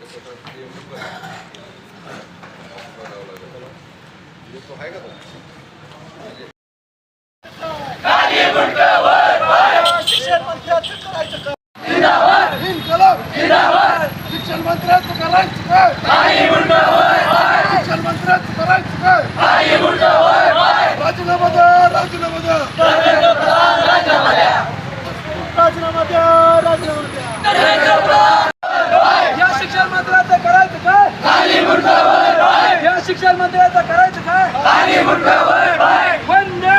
शिक्षण मंत्र्याचं करायचं काय? शिक्षण मंत्र्याचं करायचं काय? शिक्षण मंत्र्याचं करायचं काय? राजीनामा द्या, राजीनामा द्या, राजीनामा द्या, राजीनामा द्या. या शिक्षण मंत्र्याचं करायचं काय? या शिक्षण मंत्र्याचं करायचं काय? वंदे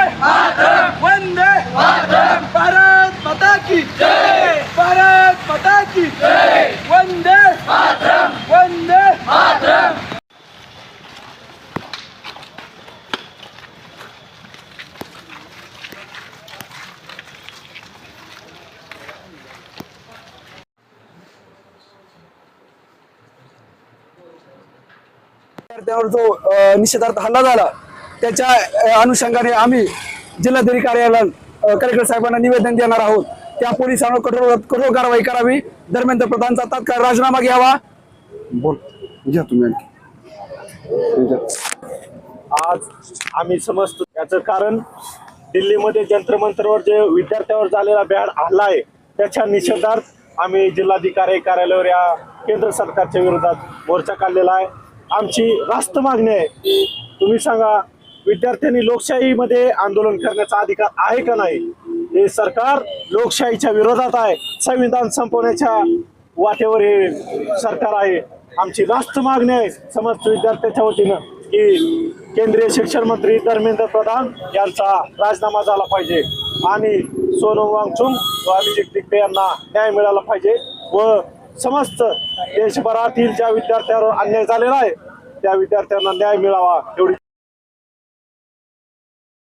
वंदे भारत माता की जय, भारत माता की जय, वंदे वंदे. त्यावर जो निषेधार्थ हल्ला झाला त्याच्या अनुषंगाने आम्ही जिल्हाधिकारी कार्यालयात कलेक्टर साहेबांना निवेदन देणार आहोत. त्या पोलिसांवर कठोर कारवाई करावी. धर्मेंद्र प्रधानचा तात्काळ राजीनामा घ्यावा. बोल घ्या तुम्ही. आज आम्ही समजतो याचं कारण दिल्लीमध्ये जंतर-मंतरवर जे विद्यार्थ्यावर झालेला भ्याड हल्ला आहे त्याच्या निषेधार्थ आम्ही जिल्हाधिकारी कार्यालयावर या केंद्र सरकारच्या विरोधात मोर्चा काढलेला आहे. आमची रास्त मागणी आहे, तुम्ही सांगा विद्यार्थ्यांनी लोकशाहीमध्ये आंदोलन करण्याचा अधिकार आहे का नाही? हे सरकार लोकशाहीच्या विरोधात आहे, संविधान संपवण्याच्या वाटेवर हे सरकार आहे. आमची रास्त मागणी आहे समस्त विद्यार्थ्यांच्या वतीनं की केंद्रीय शिक्षण मंत्री धर्मेंद्र प्रधान यांचा राजीनामा झाला पाहिजे आणि सोनम वांगचुक व अभिजित दिग्बे यांना न्याय मिळाला पाहिजे व समस्त देशभरातील ज्या विद्यार्थ्यांवर अन्याय झालेला आहे त्या विद्यार्थ्यांना न्याय मिळावा एवढी